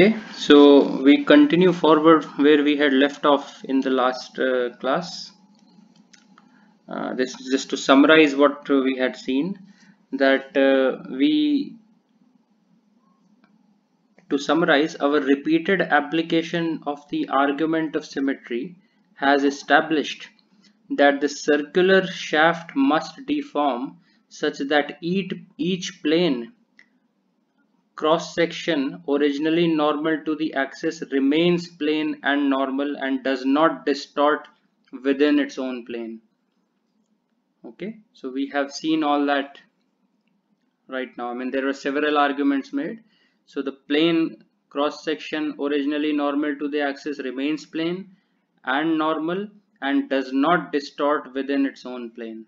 Okay, so we continue forward where we had left off in the last class. This is just to summarize what we had seen, that to summarize, our repeated application of the argument of symmetry has established that the circular shaft must deform such that each plane cross section originally normal to the axis remains plane and normal and does not distort within its own plane. Okay, so we have seen all that right now. I mean, there were several arguments made. So the plane cross section originally normal to the axis remains plane and normal and does not distort within its own plane.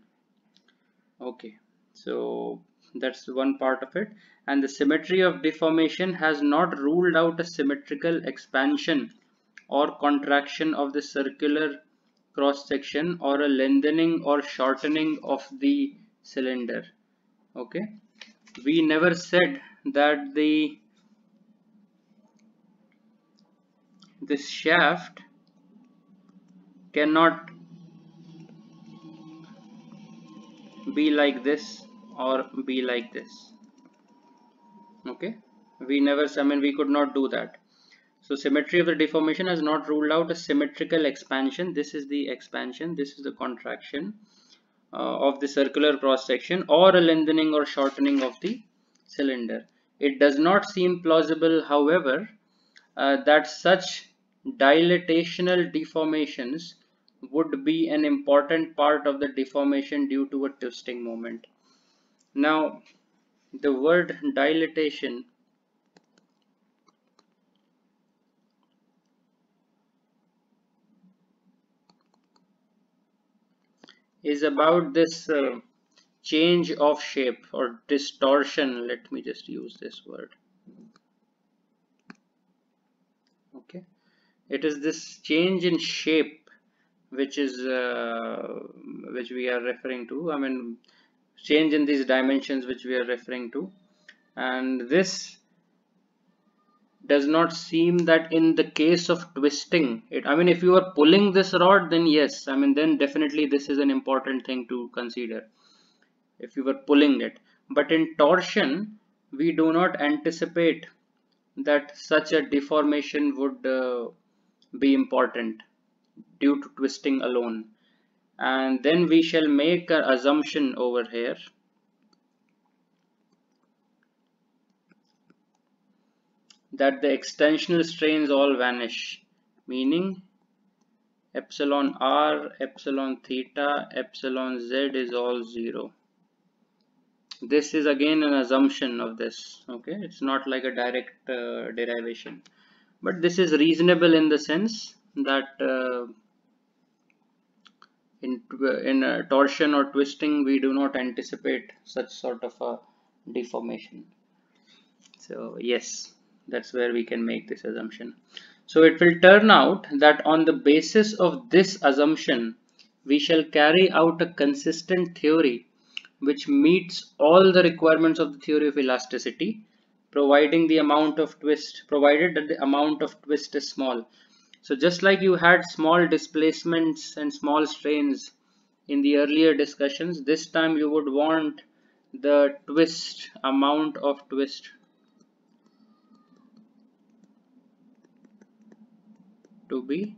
Okay, so that's one part of it. And the symmetry of deformation has not ruled out a symmetrical expansion or contraction of the circular cross section or a lengthening or shortening of the cylinder. Okay, we never said that this shaft cannot be like this or be like this. Okay, we never, I mean, we could not do that. So symmetry of the deformation has not ruled out a symmetrical expansion. This is the expansion, this is the contraction of the circular cross section, or a lengthening or shortening of the cylinder. It does not seem plausible, however, that such dilatational deformations would be an important part of the deformation due to a twisting moment. Now, the word dilatation is about this change of shape or distortion. Let me just use this word. Okay, it is this change in shape which is which we are referring to. I mean, change in these dimensions which we are referring to, and this does not seem that in the case of twisting it, I mean, if you are pulling this rod, then yes, I mean, then definitely this is an important thing to consider if you were pulling it. But in torsion, we do not anticipate that such a deformation would be important due to twisting alone. And then we shall make an assumption over here that the extensional strains all vanish, meaning epsilon r, epsilon theta, epsilon z is all 0. This is again an assumption of this. Okay, it's not like a direct derivation, but this is reasonable in the sense that in torsion or twisting we do not anticipate such sort of a deformation. So yes, that's where we can make this assumption. So it will turn out that on the basis of this assumption we shall carry out a consistent theory which meets all the requirements of the theory of elasticity, provided that the amount of twist is small. So just like you had small displacements and small strains in the earlier discussions, this time you would want the amount of twist to be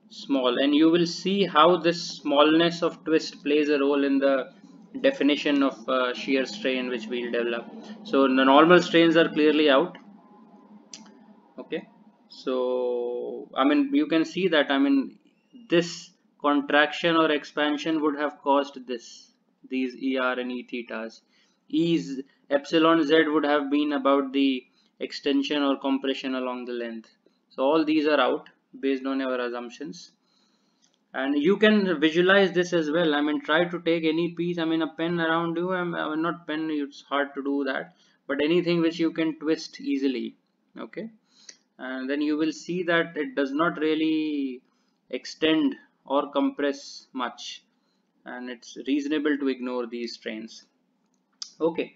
small, and you will see how this smallness of twist plays a role in the definition of shear strain which we'll develop. So the normal strains are clearly out. Okay, so I mean, you can see that, I mean, this contraction or expansion would have caused these ER and E thetas. E's epsilon Z would have been about the extension or compression along the length. So all these are out based on our assumptions. And you can visualize this as well. I mean, try to take any piece, I mean, a pen around you, I mean, not pen, it's hard to do that, but anything which you can twist easily. Okay, and then you will see that it does not really extend or compress much, and it's reasonable to ignore these strains. Okay,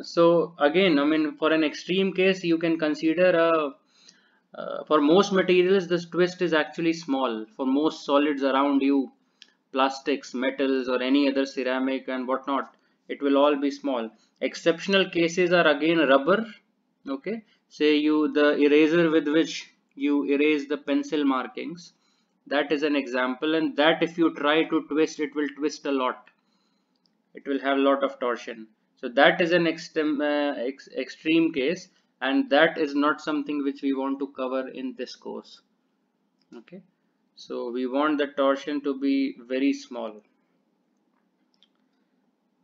So again, I mean, for an extreme case, you can consider for most materials, this twist is actually small. For most solids around you, plastics, metals, or any other ceramic and whatnot, it will all be small. Exceptional cases are again rubber. Okay, say the eraser with which you erase the pencil markings, that is an example, and that if you try to twist, it will twist a lot. It will have a lot of torsion. So that is an extreme case, and that is not something which we want to cover in this course. Okay, so we want the torsion to be very small.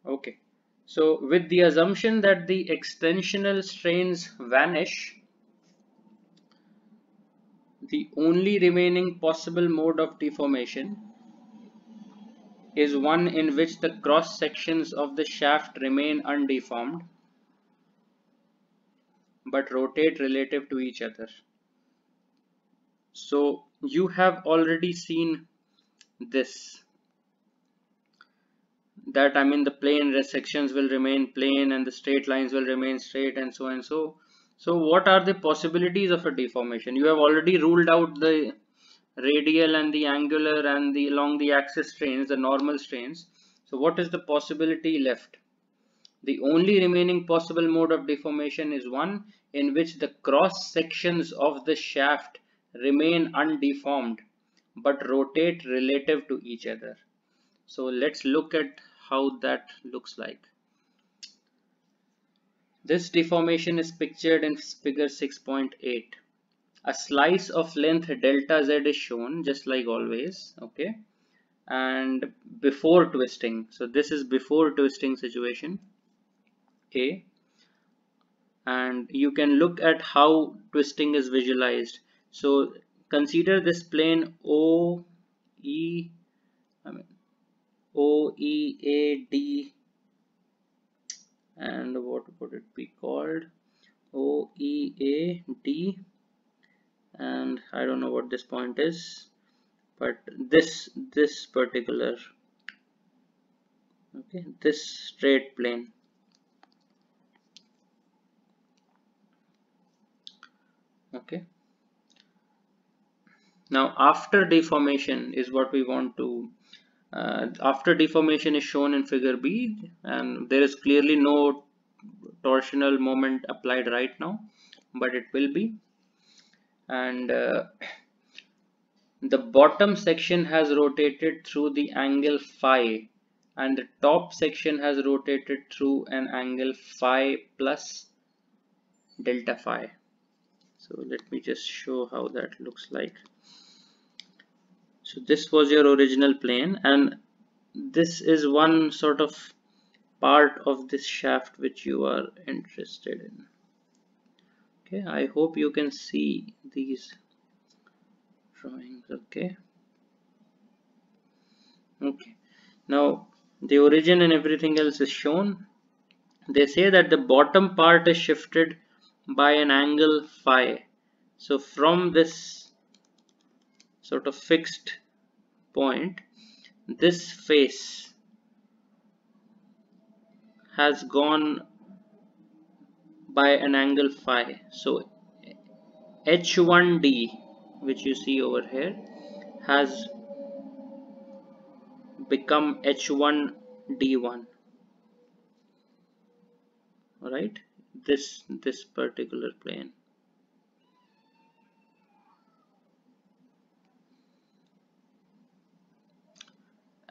Okay, so with the assumption that the extensional strains vanish, the only remaining possible mode of deformation is one in which the cross sections of the shaft remain undeformed but rotate relative to each other. So you have already seen this, that I mean the plane sections will remain plane and the straight lines will remain straight, and so and so. So what are the possibilities of a deformation? You have already ruled out the radial and the angular and the along the axis strains, the normal strains. So what is the possibility left? The only remaining possible mode of deformation is one in which the cross sections of the shaft remain undeformed but rotate relative to each other. So let's look at how that looks like. This deformation is pictured in figure 6.8. A slice of length delta z is shown just like always, okay, and before twisting. So this is before twisting situation A, and you can look at how twisting is visualized. So consider this plane OEAD and what would it be called? OEAD, and I don't know what this point is, but this particular, okay, this straight plane. Okay, now after deformation is what we want to after deformation is shown in figure B, and there is clearly no torsional moment applied right now, but it will be. And the bottom section has rotated through the angle phi, and the top section has rotated through an angle phi plus delta phi. So let me just show how that looks like. So this was your original plane, and this is one sort of part of this shaft which you are interested in. Okay, I hope you can see these drawings. Okay, now the origin and everything else is shown. They say that the bottom part is shifted by an angle phi. So from this sort of fixed point, this face has gone by an angle phi. So H1D, which you see over here, has become H1D1. Right, this particular plane.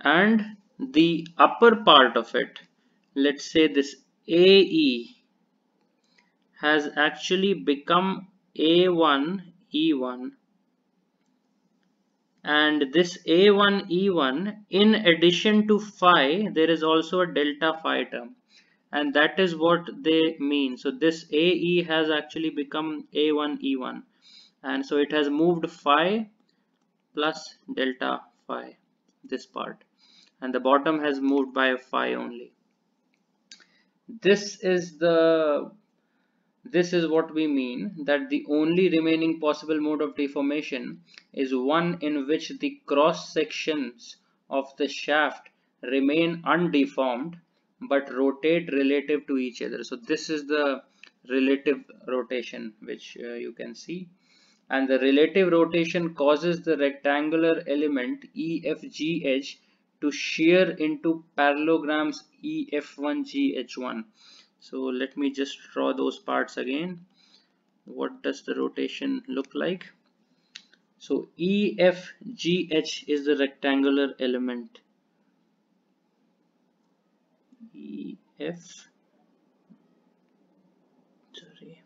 And the upper part of it, let's say this AE, has actually become A1E1, and this A1E1, in addition to phi, there is also a delta phi term, and that is what they mean. So this AE has actually become A1E1, and so it has moved phi plus delta phi, this part, and the bottom has moved by phi only. This is what we mean, that the only remaining possible mode of deformation is one in which the cross sections of the shaft remain undeformed but rotate relative to each other. So this is the relative rotation which you can see, and the relative rotation causes the rectangular element EFGH to shear into parallelograms EF1GH1. So let me just draw those parts again. What does the rotation look like? So EFGH is the rectangular element. EF, sorry.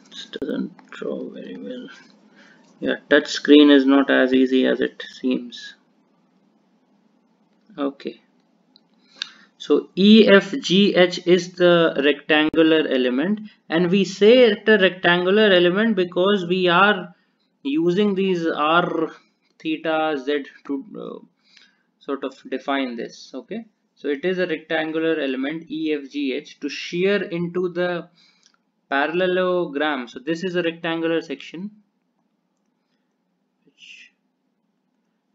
This doesn't draw very well. Yeah, touch screen is not as easy as it seems. Okay. So EFGH is the rectangular element, and we say it's a rectangular element because we are using these R, theta, Z to sort of define this. Okay, so it is a rectangular element EFGH to shear into the parallelogram. So this is a rectangular section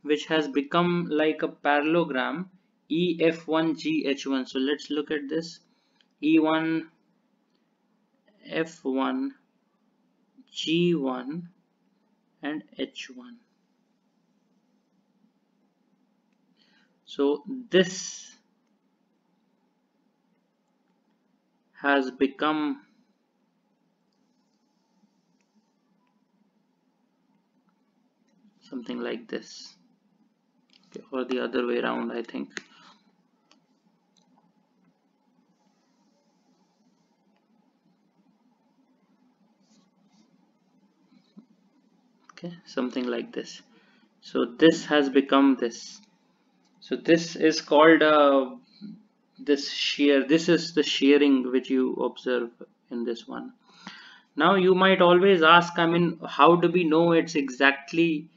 which has become like a parallelogram EF1GH1. So let's look at this. E1 F1 G1 and H1. So this has become something like this, okay, or the other way around, I think. Okay, something like this. So this has become this. So this is called this shear. This is the shearing which you observe in this one. Now you might always ask, I mean, how do we know it's exactly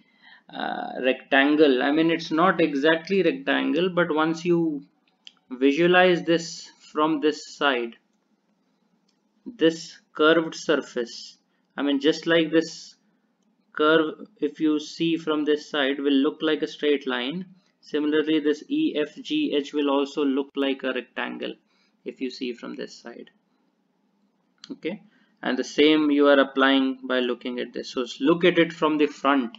rectangle? I mean, it's not exactly rectangle, but once you visualize this from this side, this curved surface, I mean, just like this curve, if you see from this side, will look like a straight line. Similarly, this EFGH will also look like a rectangle if you see from this side. Okay, and the same you are applying by looking at this. So look at it from the front,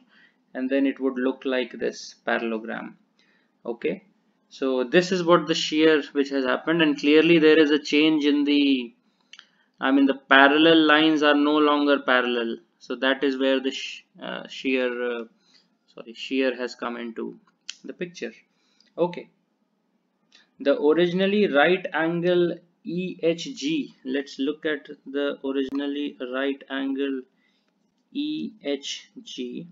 and then it would look like this parallelogram. Okay, so this is what the shear which has happened, and clearly there is a change in the, I mean, the parallel lines are no longer parallel. So that is where the shear has come into the picture. Okay, the originally right angle EHG. Let's look at the originally right angle EHG.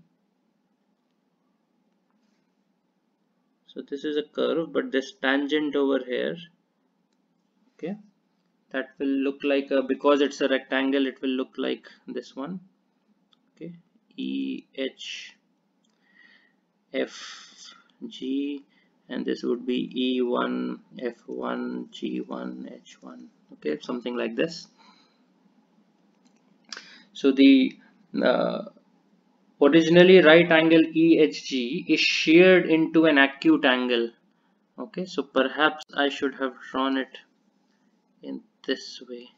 So this is a curve, but this tangent over here, okay, that will look like a, because it's a rectangle, it will look like this one. Okay, EHFG, and this would be E1 F1 G1 H1. Okay, something like this. So the originally right angle EHG is sheared into an acute angle. Okay, so perhaps I should have drawn it in this way,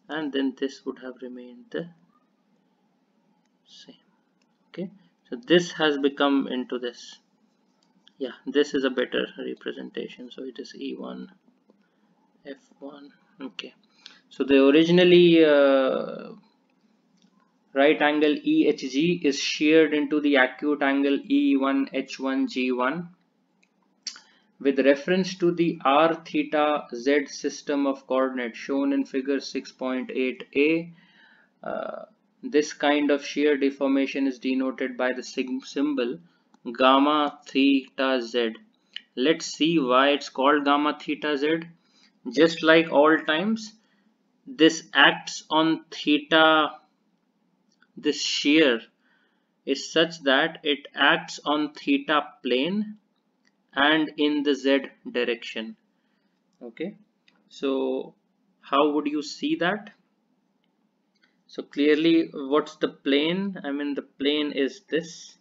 and then this would have remained the same. Okay, so this has become into this. Yeah, this is a better representation. So it is E1 F1. Okay, so the originally right angle EHG is sheared into the acute angle E1 H1 G1 with reference to the R theta Z system of coordinates shown in figure 6.8a. This kind of shear deformation is denoted by the symbol gamma theta Z. Let's see why it's called gamma theta Z. Just like all times, this acts on theta, this shear is such that it acts on theta plane and in the z direction. Okay, so how would you see that? So clearly, what's the plane? I mean, the plane is this.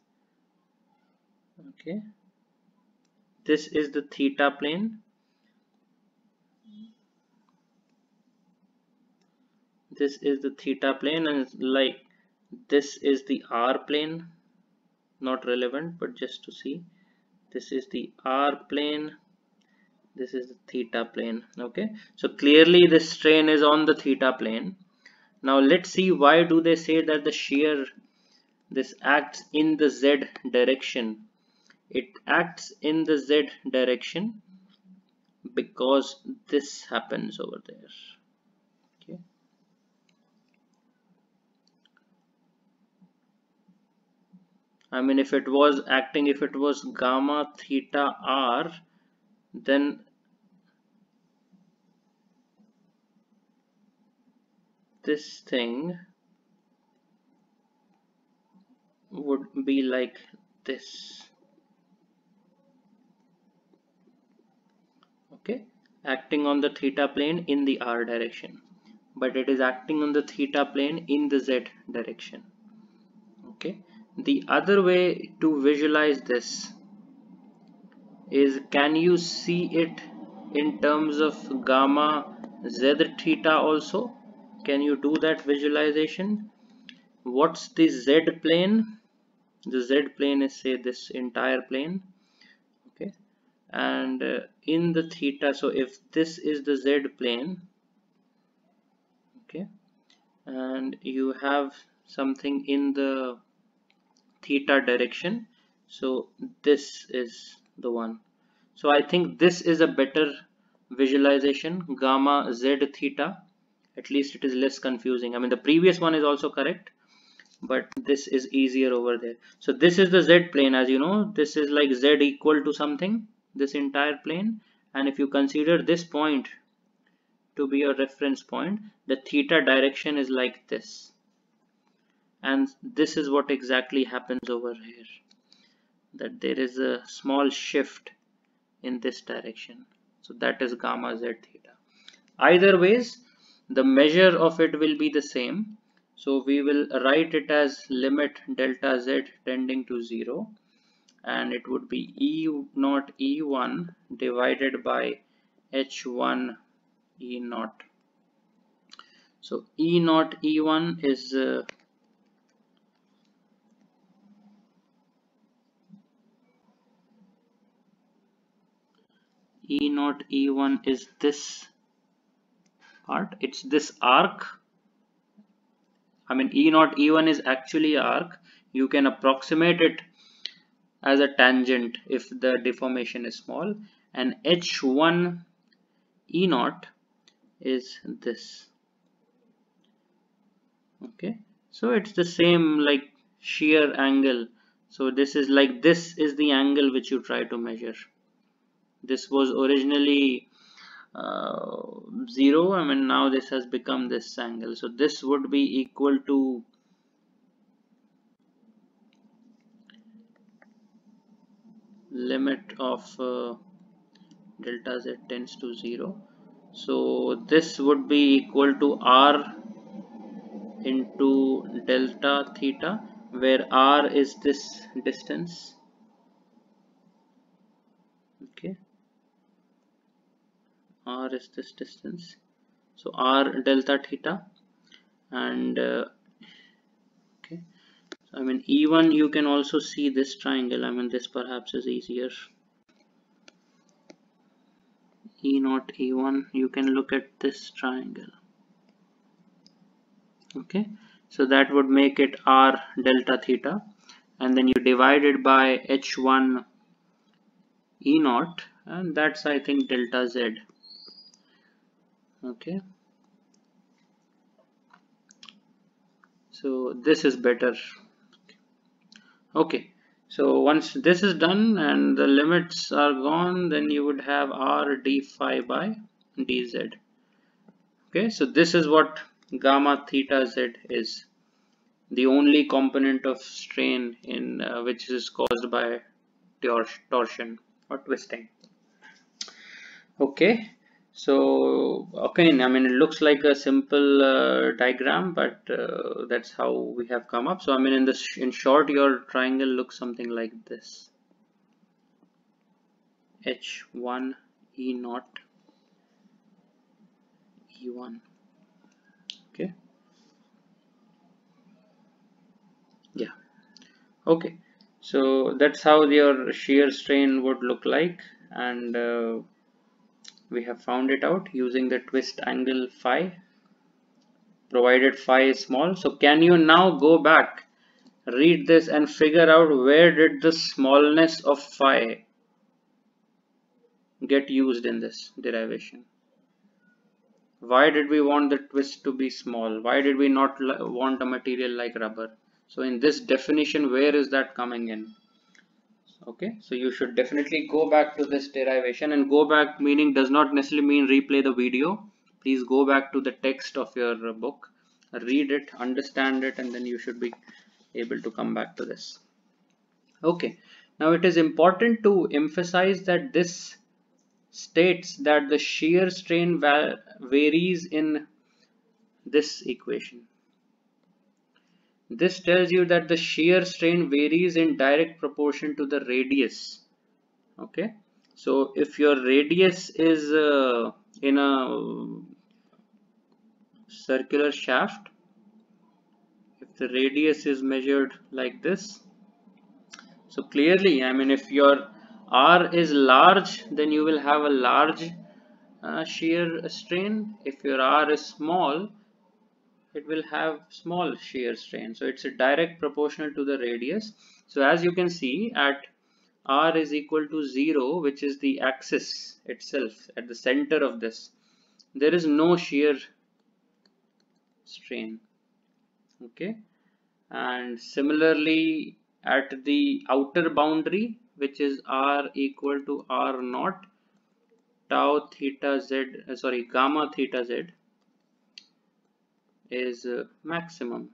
Okay, this is the theta plane. This is the theta plane, and like this is the r plane. Not relevant, but just to see, this is the r plane. This is the theta plane. Okay, so clearly this strain is on the theta plane. Now let's see, why do they say that the shear, this acts in the z direction? It acts in the z direction because this happens over there. Okay, I mean, if it was acting, if it was gamma theta r, then this thing would be like this. Okay, acting on the theta plane in the r direction, but it is acting on the theta plane in the z direction. Okay, the other way to visualize this is, can you see it in terms of gamma z theta also? Can you do that visualization? What's the z plane? The z plane is, say, this entire plane. Okay, and in the theta, so if this is the z plane, okay, and you have something in the theta direction, so this is the one. So I think this is a better visualization, gamma z theta. At least it is less confusing. I mean, the previous one is also correct, but this is easier over there. So this is the z plane, as you know, this is like z equal to something, this entire plane, and if you consider this point to be a reference point, the theta direction is like this, and this is what exactly happens over here, that there is a small shift in this direction. So that is gamma z theta. Either ways, the measure of it will be the same. So we will write it as limit delta z tending to 0, and it would be E naught E1 divided by H1 E naught. So E naught E1 is E naught E1 is this part, it's this arc. I mean, E naught E1 is actually an arc. You can approximate it as a tangent if the deformation is small, and H1 E naught is this. Okay, so it's the same like shear angle. So this is like, this is the angle which you try to measure. This was originally 0. I mean, now this has become this angle. So this would be equal to limit of delta z tends to 0. So this would be equal to r into delta theta, where r is this distance. Okay, r is this distance, so r delta theta, and okay, so I mean, E1, you can also see this triangle. I mean, this perhaps is easier. E naught E1, you can look at this triangle. Okay, so that would make it r delta theta, and then you divide it by H1 E naught, and that's, I think, delta z. Okay, so this is better. Okay, so once this is done and the limits are gone, then you would have r d phi by dz. Okay, so this is what gamma theta z is, the only component of strain in which is caused by torsion or twisting. Okay, so okay, I mean it looks like a simple diagram, but that's how we have come up. So I mean in short, your triangle looks something like this: H1 E0 E1. Okay, yeah. Okay, so that's how your shear strain would look like, and we have found it out using the twist angle phi, provided phi is small. So can you now go back, read this and figure out where did the smallness of phi get used in this derivation? Why did we want the twist to be small? Why did we not want a material like rubber? So in this definition, where is that coming in? Okay, so you should definitely go back to this derivation, and go back meaning does not necessarily mean replay the video. Please go back to the text of your book, read it, understand it, and then you should be able to come back to this. Okay, now it is important to emphasize that this states that the shear strain varies in this equation. This tells you that the shear strain varies in direct proportion to the radius. Okay, so if your radius is in a circular shaft, if the radius is measured like this, so clearly, I mean, if your R is large, then you will have a large shear strain. If your R is small, it will have small shear strain. So it's a direct proportional to the radius. So as you can see, at R is equal to 0, which is the axis itself at the center of this, there is no shear strain. Okay, and similarly at the outer boundary, which is R equal to R naught, tau theta z, gamma theta z is maximum.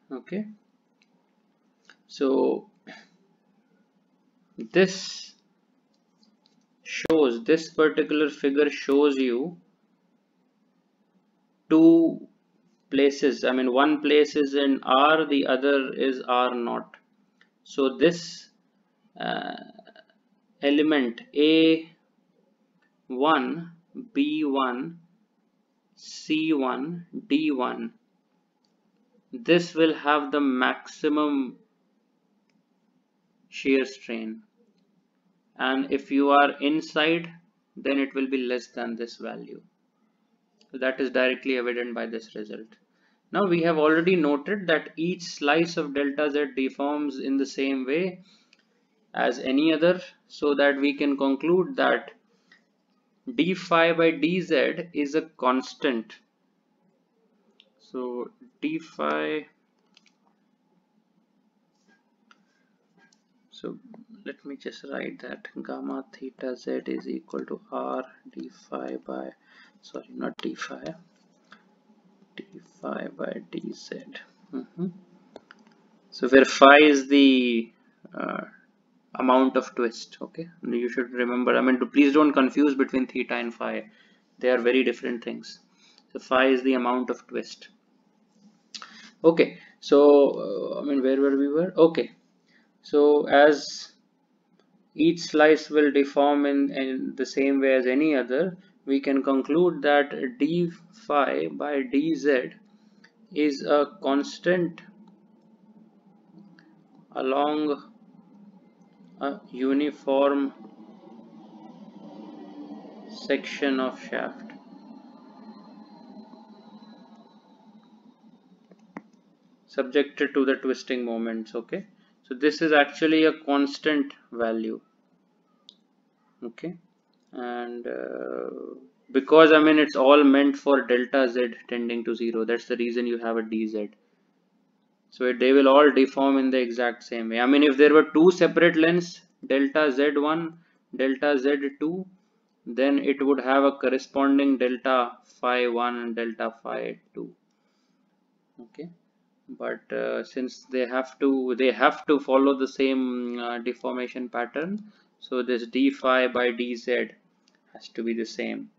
Okay, so this particular figure shows you two places. I mean, one place is in R, the other is R naught. So this uh, element A1, B1, C1, D1, this will have the maximum shear strain, and if you are inside, then it will be less than this value. So that is directly evident by this result. Now we have already noted that each slice of delta z deforms in the same way as any other, so that we can conclude that d phi by dz is a constant. So d phi, so let me just write that gamma theta z is equal to r d phi by, sorry, not d phi, d phi by dz. So where phi is the amount of twist. Okay, you should remember, I mean, please don't confuse between theta and phi. They are very different things. So phi is the amount of twist. Okay, so I mean, where were we were? Okay, so as each slice will deform in the same way as any other, we can conclude that d phi by dz is a constant along a uniform section of shaft, subjected to the twisting moments. Okay, so this is actually a constant value. Okay, and because I mean it's all meant for delta z tending to 0, that's the reason you have a dz. So they will all deform in the exact same way. I mean, if there were two separate lengths, delta z1, delta z2, then it would have a corresponding delta phi 1 and delta phi 2. Okay, but since they have to follow the same deformation pattern, so this d phi by dz has to be the same.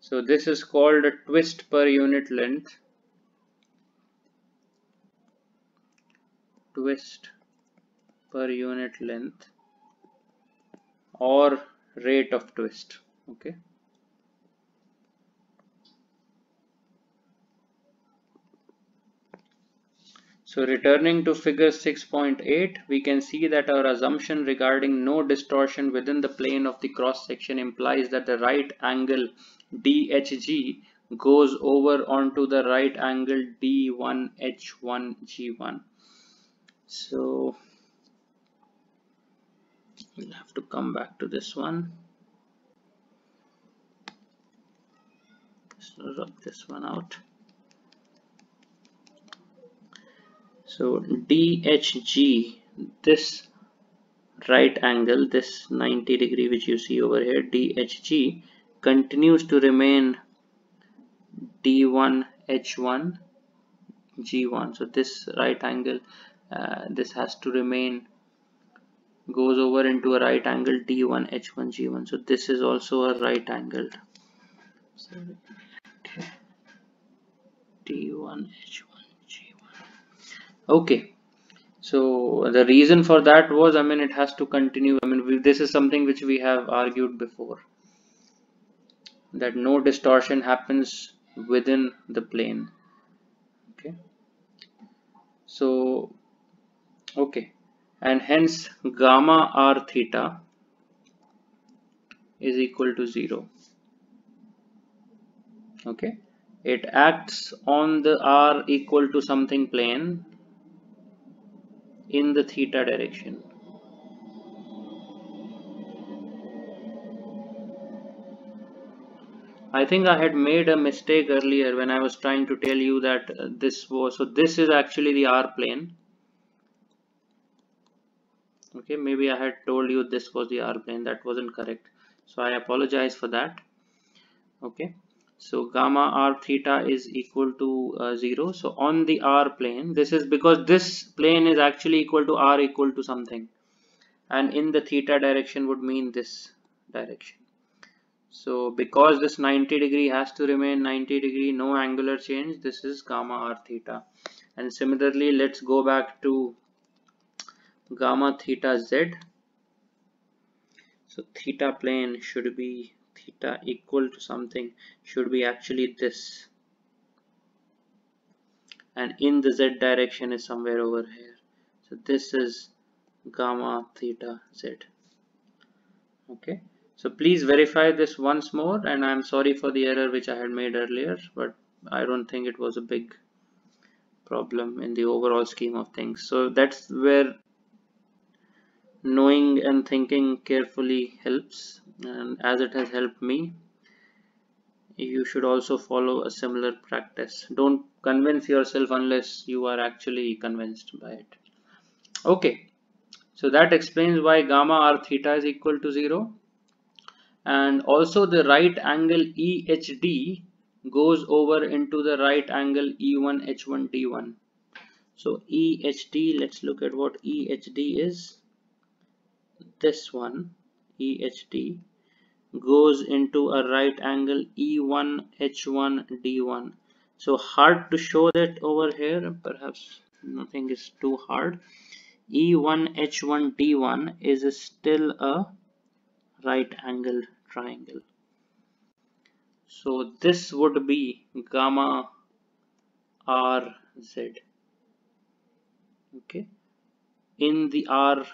So this is called a twist per unit length. Twist per unit length or rate of twist. Okay. So returning to figure 6.8, we can see that our assumption regarding no distortion within the plane of the cross section implies that the right angle DHG goes over onto the right angle D1H1G1. So we'll have to come back to this one. Let's rub this one out. So DHG, this right angle, this 90 degree which you see over here, DHG continues to remain D1H1 G1. So this right angle, this has to remain, goes over into a right angle D1H1 G1. So this is also a right angle. So, okay. D1H1 G1. Okay. So the reason for that was, it has to continue. This is something which we have argued before, that no distortion happens within the plane. Okay. So, okay. And hence gamma r theta is equal to 0. Okay. It acts on the r equal to something plane in the theta direction. I think I had made a mistake earlier when I was trying to tell you that this is actually the r plane. Okay, maybe I had told you this was the r plane. That wasn't correct, so I apologize for that. Okay, so gamma r theta is equal to 0. So on the r plane, this is because this plane is actually equal to r equal to something, and in the theta direction would mean this direction. So because this 90 degree has to remain 90 degree, no angular change, this is gamma r theta. And similarly, let's go back to gamma theta z. So theta plane should be theta equal to something, should be actually this, and in the z direction is somewhere over here. So this is gamma theta z. Okay, so please verify this once more, and I'm sorry for the error which I had made earlier, but I don't think it was a big problem in the overall scheme of things. So that's where knowing and thinking carefully helps, and as it has helped me, you should also follow a similar practice. Don't convince yourself unless you are actually convinced by it. Okay, so that explains why gamma r theta is equal to 0, and also the right angle EHD goes over into the right angle E1H1D1. So EHD, let's look at what EHD is. This one, EHD, goes into a right angle E1H1D1. So hard to show that over here, perhaps nothing is too hard. E1H1D1 is still a right angle triangle. So this would be gamma RZ. Okay, in the R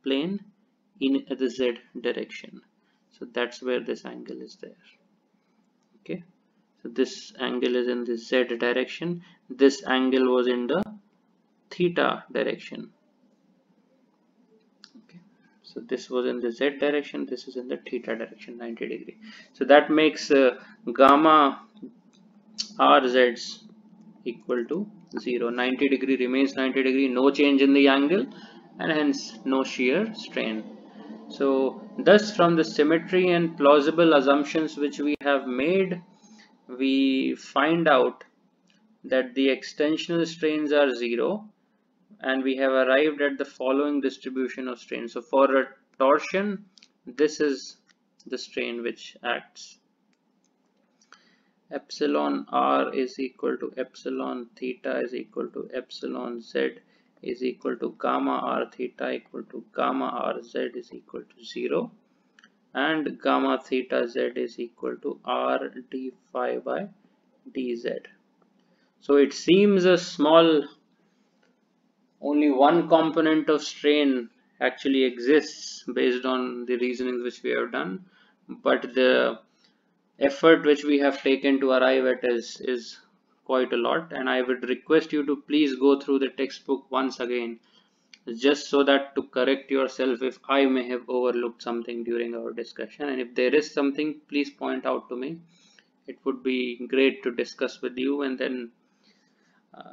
plane in the Z direction. So that's where this angle is there. Okay, so this angle is in the Z direction. This angle was in the theta direction. Okay, so this was in the Z direction, this is in the theta direction, 90 degree. So that makes gamma RZs equal to 0. 90 degree remains 90 degree, no change in the angle, and hence no shear strain. So thus, from the symmetry and plausible assumptions which we have made, we find out that the extensional strains are 0, and we have arrived at the following distribution of strain. So for a torsion, this is the strain which acts. Epsilon r is equal to epsilon theta is equal to epsilon z is equal to gamma r theta equal to gamma r z is equal to 0, and gamma theta z is equal to r d phi by dz. So it seems a small, only one component of strain actually exists based on the reasonings which we have done, but the effort which we have taken to arrive at is quite a lot, and I would request you to please go through the textbook once again, just so that to correct yourself if I may have overlooked something during our discussion, and if there is something, please point out to me. It would be great to discuss with you and then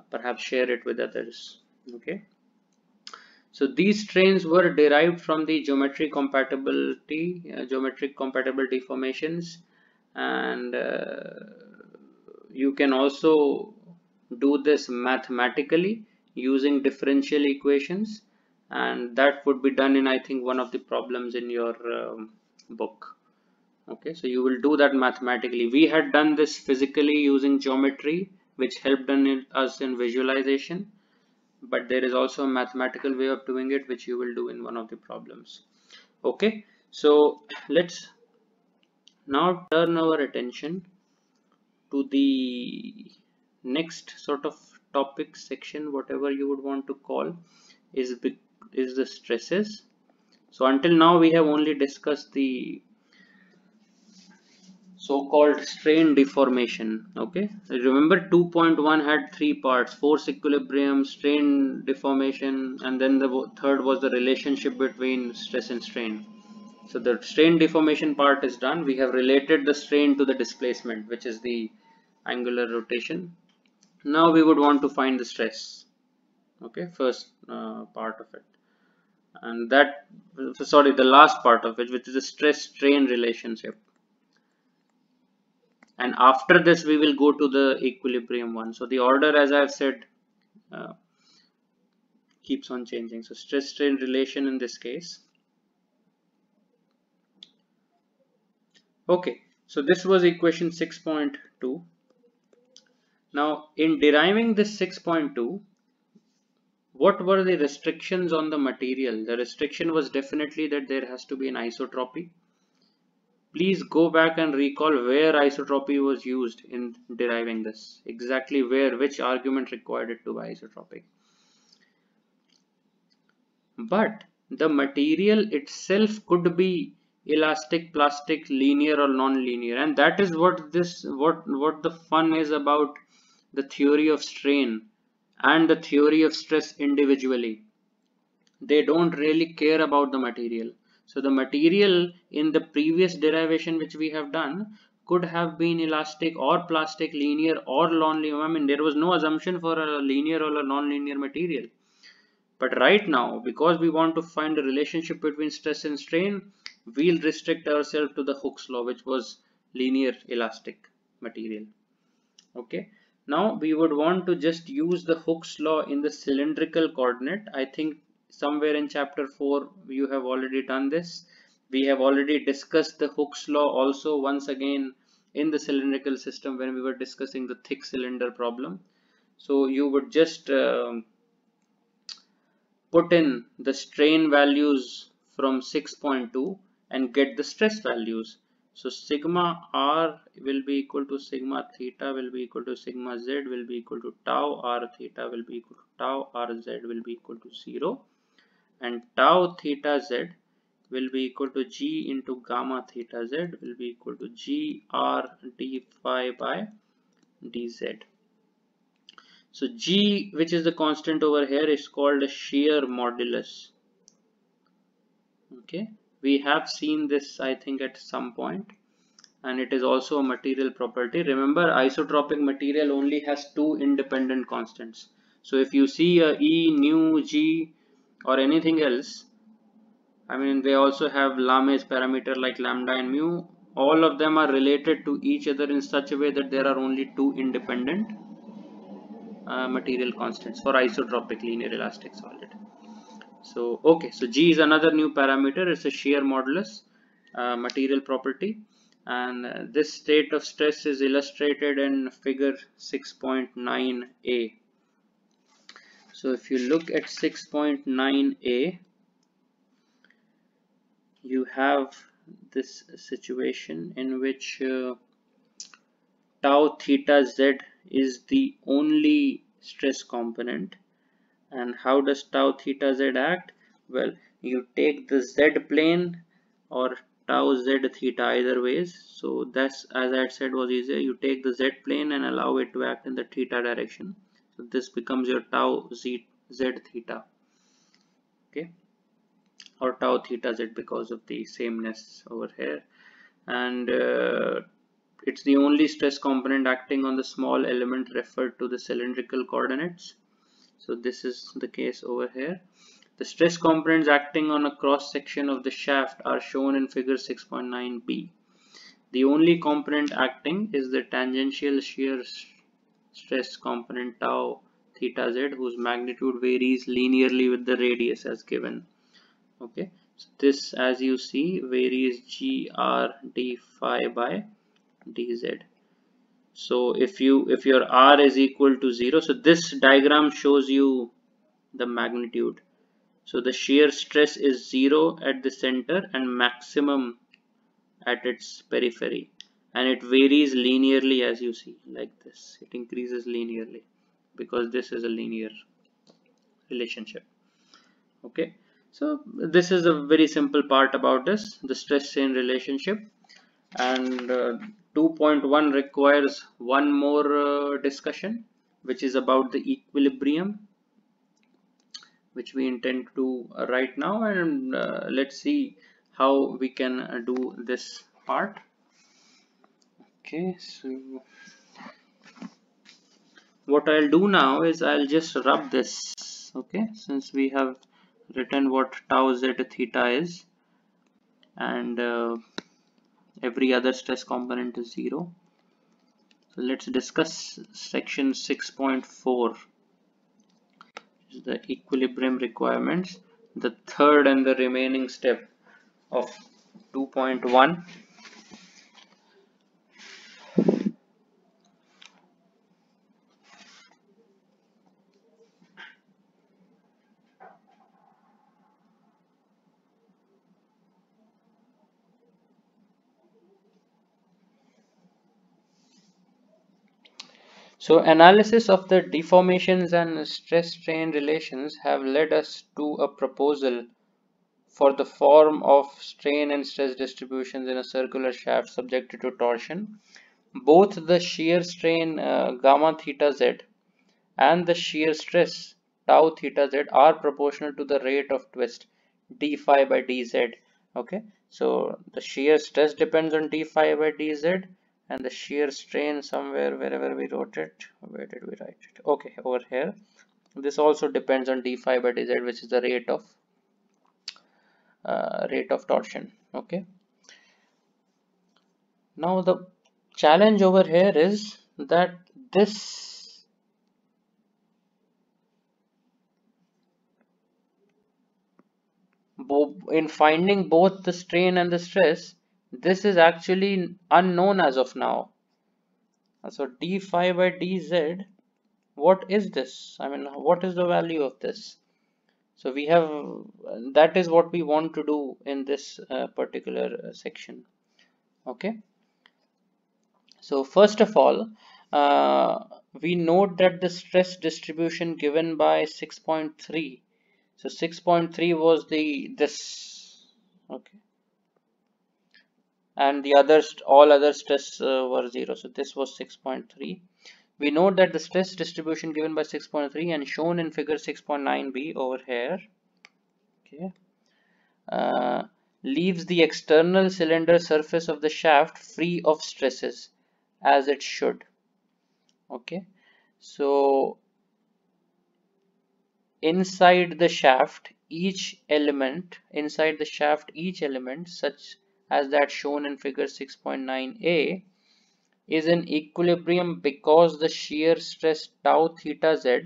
perhaps share it with others. Okay. So these strains were derived from the geometric compatible deformations, and you can also do this mathematically using differential equations, and that would be done in, I think, one of the problems in your book. Okay, so you will do that mathematically. We had done this physically using geometry, which helped us in visualization, but there is also a mathematical way of doing it, which you will do in one of the problems. Okay, so let's now turn our attention to the next sort of topic section, whatever you would want to call, is the stresses. So until now we have only discussed the so-called strain deformation. Okay, remember 2.1 had 3 parts: force equilibrium, strain deformation, and then the third was the relationship between stress and strain. So the strain deformation part is done. We have related the strain to the displacement, which is the angular rotation. Now we would want to find the stress. Okay, first part of it, and that, sorry, the last part of it, which is the stress strain relationship. And after this we will go to the equilibrium one. So the order, as I've said, keeps on changing. So stress strain relation in this case. Okay, so this was equation 6.2. Now in deriving this 6.2, what were the restrictions on the material? The restriction was definitely that there has to be an isotropy. Please go back and recall where isotropy was used in deriving this. Exactly where, which argument required it to be isotropic. But the material itself could be elastic, plastic, linear or non-linear, and that is what the fun is about the theory of strain and the theory of stress individually. They don't really care about the material. So the material in the previous derivation which we have done could have been elastic or plastic, linear or non-linear. I mean, there was no assumption for a linear or a non-linear material. But right now, because we want to find a relationship between stress and strain, we'll restrict ourselves to the Hooke's law, which was linear elastic material. Okay. Now we would want to just use the Hooke's law in the cylindrical coordinate. I think somewhere in chapter 4 you have already done this. We have already discussed the Hooke's law also once again in the cylindrical system when we were discussing the thick cylinder problem. So you would just put in the strain values from 6.2 and get the stress values. So sigma r will be equal to sigma theta will be equal to sigma z will be equal to tau r theta will be equal to tau r z will be equal to 0, and tau theta z will be equal to g into gamma theta z will be equal to g r d phi by dz. So g, which is the constant over here, is called a shear modulus. Okay, we have seen this, I think, at some point, and it is also a material property. Remember, isotropic material only has two independent constants. So if you see a E, nu, G or anything else, I mean, they also have Lame's parameter like lambda and mu. All of them are related to each other in such a way that there are only two independent material constants for isotropic linear elastic solid. So okay, so G is another new parameter. It's a shear modulus material property, and this state of stress is illustrated in figure 6.9a. So if you look at 6.9a, you have this situation in which tau theta z is the only stress component. And how does tau theta z act? Well, you take the z plane or tau z theta, either ways. So that's, as I had said, was easier. You take the z plane and allow it to act in the theta direction. So this becomes your tau z theta, okay, or tau theta z because of the sameness over here. And it's the only stress component acting on the small element referred to the cylindrical coordinates. So this is the case over here. The stress components acting on a cross section of the shaft are shown in figure 6.9b. The only component acting is the tangential shear stress component tau theta z, whose magnitude varies linearly with the radius as given. Okay, so this, as you see, varies gr d phi by dz. So if your r is equal to 0, so this diagram shows you the magnitude. So the shear stress is 0 at the center and maximum at its periphery, and it varies linearly, as you see, like this. It increases linearly because this is a linear relationship. Okay, so this is a very simple part about this, the stress strain relationship. And 2.1 requires one more discussion, which is about the equilibrium, which we intend to do right now. And let's see how we can do this part. Okay, so what I'll do now is I'll just rub this, okay, since we have written what tau z theta is, and every other stress component is 0. So let's discuss section 6.4, the equilibrium requirements, the third and the remaining step of 2.1. So analysis of the deformations and stress strain relations have led us to a proposal for the form of strain and stress distributions in a circular shaft subjected to torsion. Both the shear strain gamma theta z and the shear stress tau theta z are proportional to the rate of twist d phi by dz. Okay, so the shear stress depends on d phi by dz, and the shear strain somewhere, wherever we wrote it, where did we write it? Okay, over here. This also depends on d phi by dz, which is the rate of torsion. Okay, now the challenge over here is that this in finding both the strain and the stress, this is actually unknown as of now. So d phi by dz, what is this? I mean, what is the value of this? So we have, that is what we want to do in this particular section. Okay, so first of all, we note that the stress distribution given by 6.3, so 6.3 was this, okay, and the others, all other stress were 0, so this was 6.3. We note that the stress distribution given by 6.3 and shown in figure 6.9b over here, okay, leaves the external cylinder surface of the shaft free of stresses, as it should. Okay, so inside the shaft, each element inside the shaft, each element such as that shown in figure 6.9a is in equilibrium because the shear stress tau theta z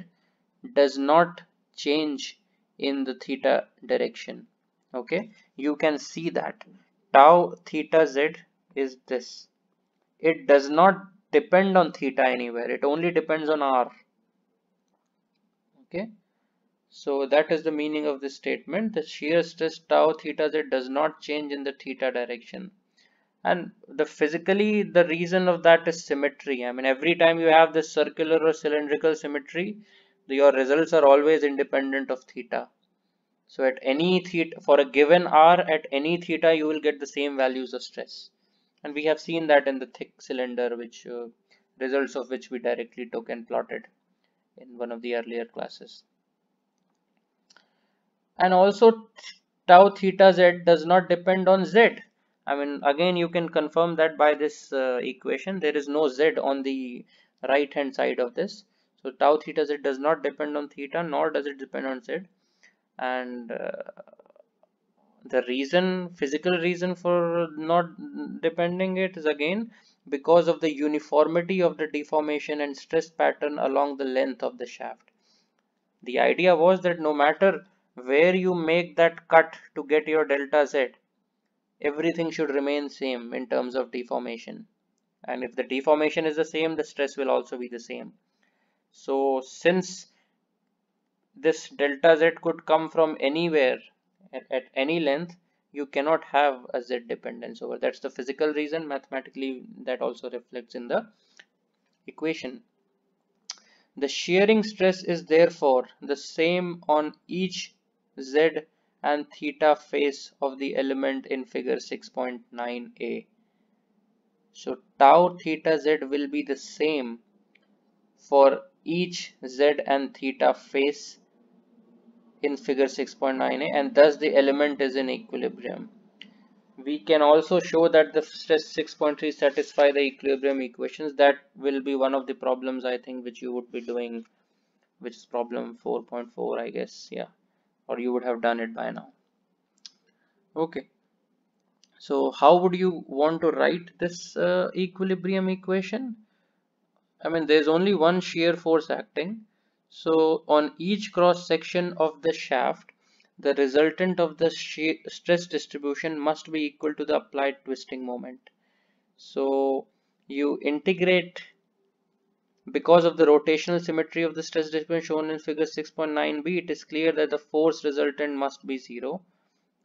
does not change in the theta direction. Okay, you can see that tau theta z is this. It does not depend on theta anywhere. It only depends on r. Okay, so that is the meaning of this statement. The shear stress tau theta z does not change in the theta direction. And physically the reason of that is symmetry. I mean, every time you have this circular or cylindrical symmetry, your results are always independent of theta. So at any theta, for a given r, at any theta you will get the same values of stress. And we have seen that in the thick cylinder, which results of which we directly took and plotted in one of the earlier classes. And also tau theta z does not depend on z. I mean, again, you can confirm that by this equation. There is no z on the right hand side of this. So tau theta z does not depend on theta, nor does it depend on z. And the reason, physical reason for not depending it is again because of the uniformity of the deformation and stress pattern along the length of the shaft. The idea was that no matter where you make that cut to get your delta z, everything should remain same in terms of deformation. And if the deformation is the same, the stress will also be the same. So since this delta z could come from anywhere at any length, you cannot have a z dependence over. That's the physical reason. Mathematically, that also reflects in the equation. The shearing stress is therefore the same on each z and theta face of the element in figure 6.9a. So tau theta z will be the same for each z and theta face in figure 6.9a, and thus the element is in equilibrium. We can also show that the stress 6.3 satisfy the equilibrium equations. That will be one of the problems, I think, which you would be doing, which is problem 4.4, I guess. Yeah, or you would have done it by now. Okay, so how would you want to write this equilibrium equation? I mean, there's only one shear force acting. So on each cross section of the shaft, the resultant of the stress distribution must be equal to the applied twisting moment. So you integrate, because of the rotational symmetry of the stress distribution shown in figure 6.9b, it is clear that the force resultant must be 0.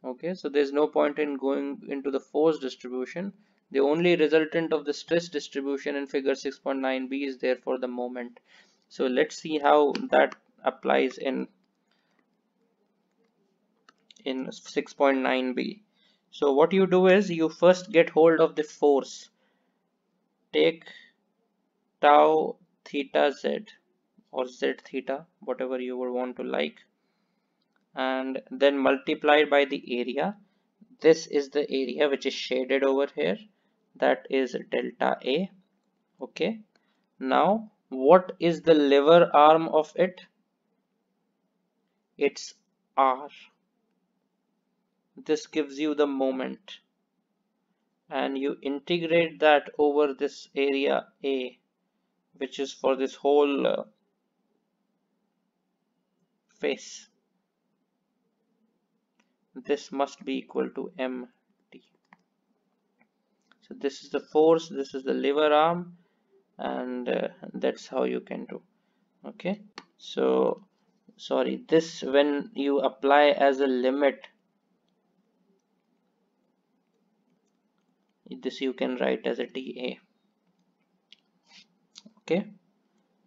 Okay, so there's no point in going into the force distribution. The only resultant of the stress distribution in figure 6.9b is therefore the moment. So let's see how that applies in 6.9b. So what you do is you first get hold of the force. Take tau theta z or z theta, whatever you would want to like, and then multiply by the area. This is the area which is shaded over here. That is delta A. Okay. Now, what is the lever arm of it? It's R. This gives you the moment. And you integrate that over this area A, which is for this whole face. This must be equal to mt. So this is the force, this is the lever arm, and that's how you can do. Okay, so sorry, this when you apply as a limit, this you can write as a dA. Okay,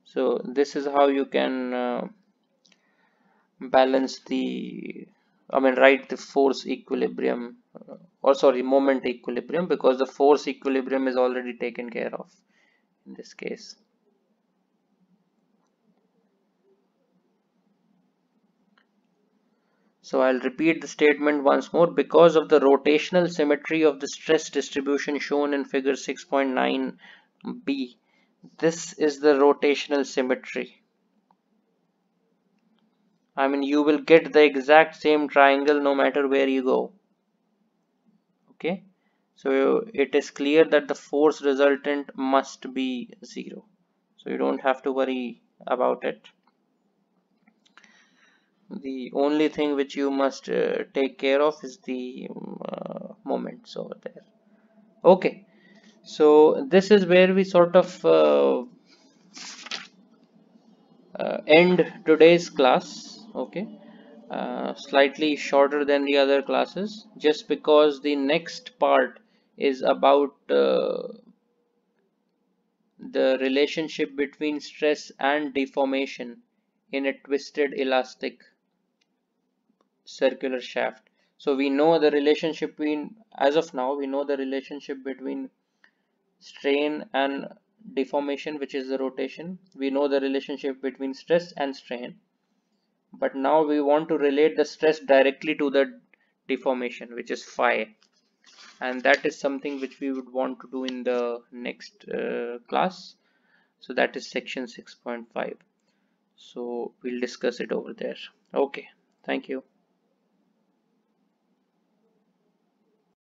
so this is how you can balance the, I mean, write the force equilibrium, or sorry, moment equilibrium, because the force equilibrium is already taken care of in this case. So I'll repeat the statement once more. Because of the rotational symmetry of the stress distribution shown in figure 6.9b, this is the rotational symmetry. I mean, you will get the exact same triangle no matter where you go. Okay, so it is clear that the force resultant must be 0, so you don't have to worry about it. The only thing which you must take care of is the moments over there. Okay, so this is where we sort of end today's class. Okay, slightly shorter than the other classes, just because the next part is about the relationship between stress and deformation in a twisted elastic circular shaft. So we know the relationship between, as of now, we know the relationship between strain and deformation, which is the rotation. We know the relationship between stress and strain, but now we want to relate the stress directly to the deformation, which is phi, and that is something which we would want to do in the next class. So that is section 6.5. So we'll discuss it over there. Okay, thank you.